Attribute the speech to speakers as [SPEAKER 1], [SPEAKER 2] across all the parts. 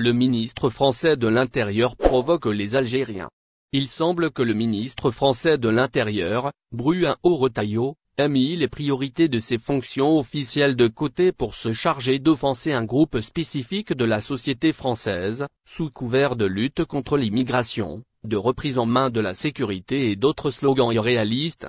[SPEAKER 1] le ministre français de l'Intérieur provoque les Algériens. Il semble que le ministre français de l'Intérieur, Bruno Retailleau, ait mis les priorités de ses fonctions officielles de côté pour se charger d'offenser un groupe spécifique de la société française, sous couvert de lutte contre l'immigration, de reprise en main de la sécurité et d'autres slogans irréalistes.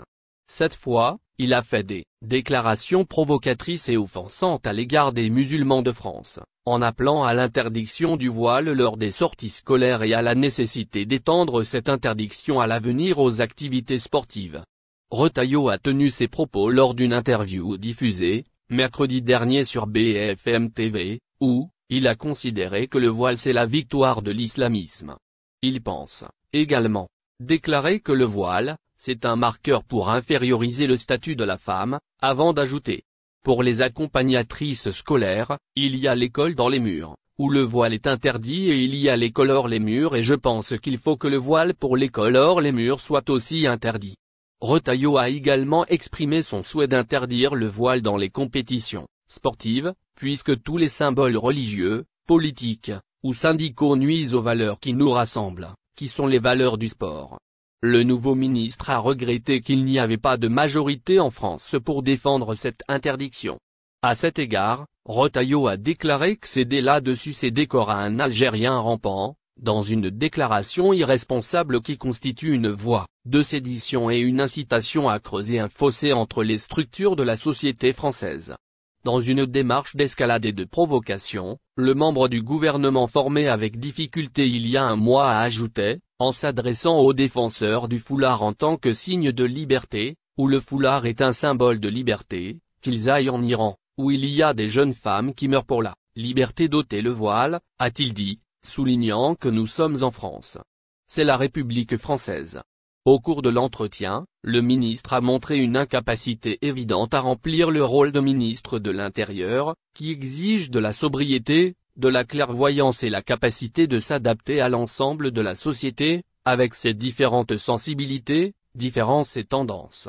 [SPEAKER 1] Cette fois, il a fait des déclarations provocatrices et offensantes à l'égard des musulmans de France, en appelant à l'interdiction du voile lors des sorties scolaires et à la nécessité d'étendre cette interdiction à l'avenir aux activités sportives. Retailleau a tenu ses propos lors d'une interview diffusée, mercredi dernier sur BFM TV, où il a considéré que le voile c'est la victoire de l'islamisme. Il pense, également, déclarer que le voile, c'est un marqueur pour inférioriser le statut de la femme, avant d'ajouter. Pour les accompagnatrices scolaires, il y a l'école dans les murs, où le voile est interdit et il y a l'école hors les murs et je pense qu'il faut que le voile pour l'école hors les murs soit aussi interdit. Retailleau a également exprimé son souhait d'interdire le voile dans les compétitions sportives, puisque tous les symboles religieux, politiques, ou syndicaux nuisent aux valeurs qui nous rassemblent, qui sont les valeurs du sport. Le nouveau ministre a regretté qu'il n'y avait pas de majorité en France pour défendre cette interdiction. À cet égard, Retailleau a déclaré que céder là-dessus c'est décor à un Algérien rampant, dans une déclaration irresponsable qui constitue une voie de sédition et une incitation à creuser un fossé entre les structures de la société française. Dans une démarche d'escalade et de provocation, le membre du gouvernement formé avec difficulté il y a un mois a ajouté, en s'adressant aux défenseurs du foulard en tant que signe de liberté, où le foulard est un symbole de liberté, qu'ils aillent en Iran, où il y a des jeunes femmes qui meurent pour la liberté d'ôter le voile, a-t-il dit, soulignant que nous sommes en France. C'est la République française. Au cours de l'entretien, le ministre a montré une incapacité évidente à remplir le rôle de ministre de l'Intérieur, qui exige de la sobriété, de la clairvoyance et la capacité de s'adapter à l'ensemble de la société, avec ses différentes sensibilités, différences et tendances.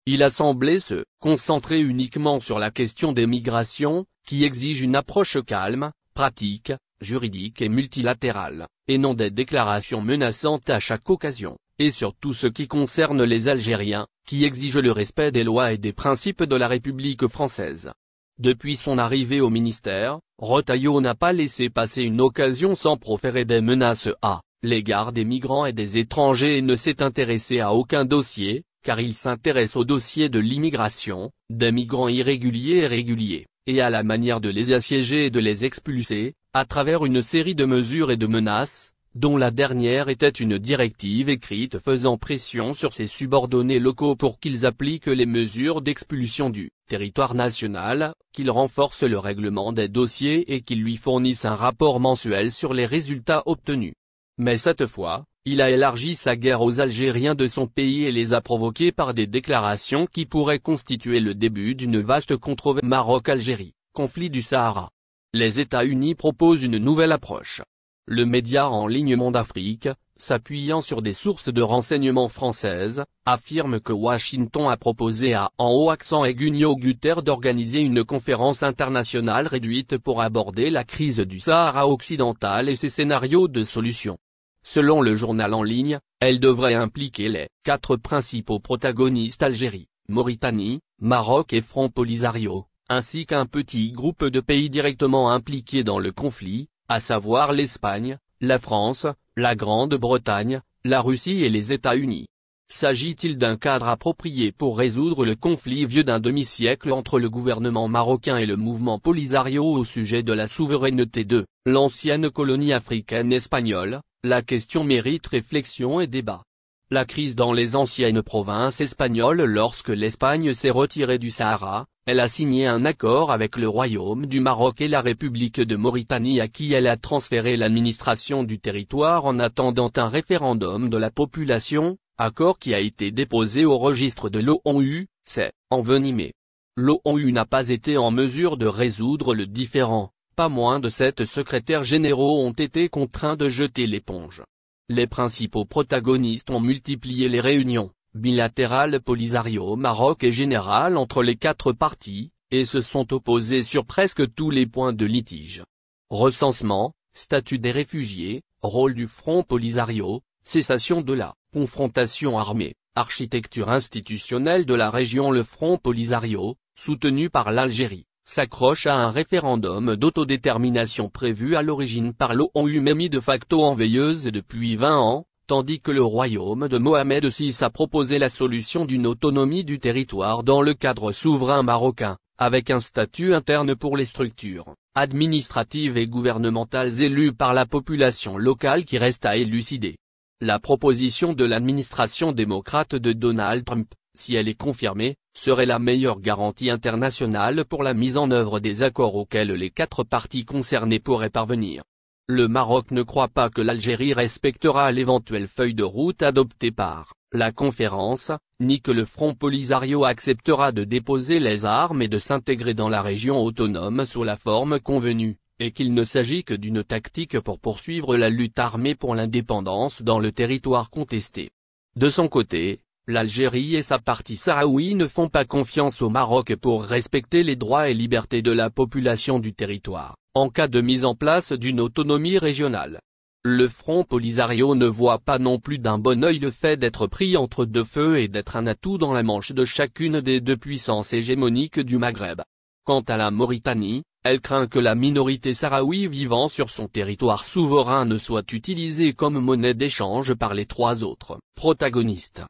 [SPEAKER 1] Il a semblé se concentrer uniquement sur la question des migrations, qui exige une approche calme, pratique, juridique et multilatérale, et non des déclarations menaçantes à chaque occasion, et sur tout ce qui concerne les Algériens, qui exigent le respect des lois et des principes de la République française. Depuis son arrivée au ministère, Retailleau n'a pas laissé passer une occasion sans proférer des menaces à l'égard des migrants et des étrangers et ne s'est intéressé à aucun dossier, car il s'intéresse au dossier de l'immigration, des migrants irréguliers et réguliers, et à la manière de les assiéger et de les expulser, à travers une série de mesures et de menaces, dont la dernière était une directive écrite faisant pression sur ses subordonnés locaux pour qu'ils appliquent les mesures d'expulsion du territoire national, qu'ils renforcent le règlement des dossiers et qu'ils lui fournissent un rapport mensuel sur les résultats obtenus. Mais cette fois, il a élargi sa guerre aux Algériens de son pays et les a provoqués par des déclarations qui pourraient constituer le début d'une vaste controverse. Maroc-Algérie, conflit du Sahara. Les États-Unis proposent une nouvelle approche. Le média en ligne Monde Afrique, s'appuyant sur des sources de renseignement françaises, affirme que Washington a proposé à en haut accent Antonio Guterres d'organiser une conférence internationale réduite pour aborder la crise du Sahara occidental et ses scénarios de solution. Selon le journal en ligne, elle devrait impliquer les 4 principaux protagonistes Algérie, Mauritanie, Maroc et Front Polisario, ainsi qu'un petit groupe de pays directement impliqués dans le conflit, à savoir l'Espagne, la France, la Grande-Bretagne, la Russie et les États-Unis. S'agit-il d'un cadre approprié pour résoudre le conflit vieux d'un demi-siècle entre le gouvernement marocain et le mouvement Polisario au sujet de la souveraineté de l'ancienne colonie africaine espagnole? La question mérite réflexion et débat. La crise dans les anciennes provinces espagnoles. Lorsque l'Espagne s'est retirée du Sahara, elle a signé un accord avec le Royaume du Maroc et la République de Mauritanie à qui elle a transféré l'administration du territoire en attendant un référendum de la population, accord qui a été déposé au registre de l'ONU, c'est envenimé. L'ONU n'a pas été en mesure de résoudre le différend, pas moins de 7 secrétaires généraux ont été contraints de jeter l'éponge. Les principaux protagonistes ont multiplié les réunions bilatérales Polisario Maroc et générales entre les 4 parties, et se sont opposés sur presque tous les points de litige. Recensement, statut des réfugiés, rôle du Front Polisario, cessation de la confrontation armée, architecture institutionnelle de la région. Le Front Polisario, soutenu par l'Algérie, s'accroche à un référendum d'autodétermination prévu à l'origine par l'ONU mais mis de facto en veilleuse depuis 20 ans, tandis que le royaume de Mohamed VI a proposé la solution d'une autonomie du territoire dans le cadre souverain marocain, avec un statut interne pour les structures administratives et gouvernementales élues par la population locale qui reste à élucider. La proposition de l'administration démocrate de Donald Trump, si elle est confirmée, serait la meilleure garantie internationale pour la mise en œuvre des accords auxquels les 4 parties concernées pourraient parvenir. Le Maroc ne croit pas que l'Algérie respectera l'éventuelle feuille de route adoptée par la conférence, ni que le Front Polisario acceptera de déposer les armes et de s'intégrer dans la région autonome sous la forme convenue, et qu'il ne s'agit que d'une tactique pour poursuivre la lutte armée pour l'indépendance dans le territoire contesté. De son côté, l'Algérie et sa partie sahraoui ne font pas confiance au Maroc pour respecter les droits et libertés de la population du territoire, en cas de mise en place d'une autonomie régionale. Le Front Polisario ne voit pas non plus d'un bon œil le fait d'être pris entre deux feux et d'être un atout dans la manche de chacune des 2 puissances hégémoniques du Maghreb. Quant à la Mauritanie, elle craint que la minorité sahraoui vivant sur son territoire souverain ne soit utilisée comme monnaie d'échange par les 3 autres protagonistes.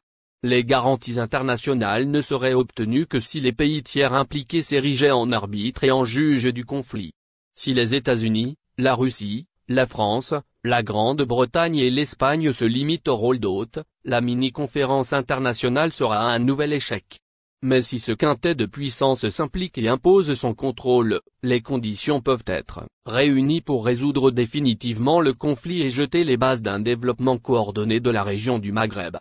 [SPEAKER 1] Les garanties internationales ne seraient obtenues que si les pays tiers impliqués s'érigeaient en arbitre et en juge du conflit. Si les États-Unis, la Russie, la France, la Grande-Bretagne et l'Espagne se limitent au rôle d'hôte, la mini-conférence internationale sera un nouvel échec. Mais si ce quintet de puissances s'implique et impose son contrôle, les conditions peuvent être réunies pour résoudre définitivement le conflit et jeter les bases d'un développement coordonné de la région du Maghreb.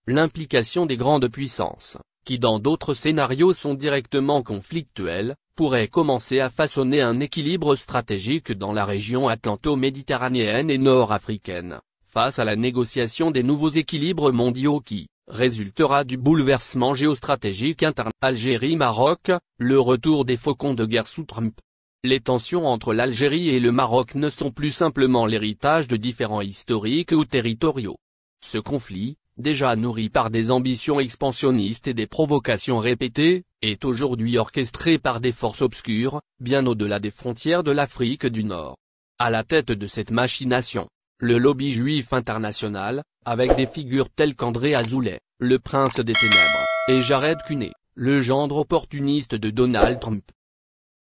[SPEAKER 1] L'implication des grandes puissances, qui dans d'autres scénarios sont directement conflictuelles, pourrait commencer à façonner un équilibre stratégique dans la région atlanto-méditerranéenne et nord-africaine, face à la négociation des nouveaux équilibres mondiaux qui résultera du bouleversement géostratégique interne. Algérie-Maroc, le retour des faucons de guerre sous Trump. Les tensions entre l'Algérie et le Maroc ne sont plus simplement l'héritage de différends historiques ou territoriaux. Ce conflit, déjà nourri par des ambitions expansionnistes et des provocations répétées, est aujourd'hui orchestré par des forces obscures, bien au-delà des frontières de l'Afrique du Nord. À la tête de cette machination, le lobby juif international, avec des figures telles qu'André Azoulay, le prince des ténèbres, et Jared Kushner, le gendre opportuniste de Donald Trump.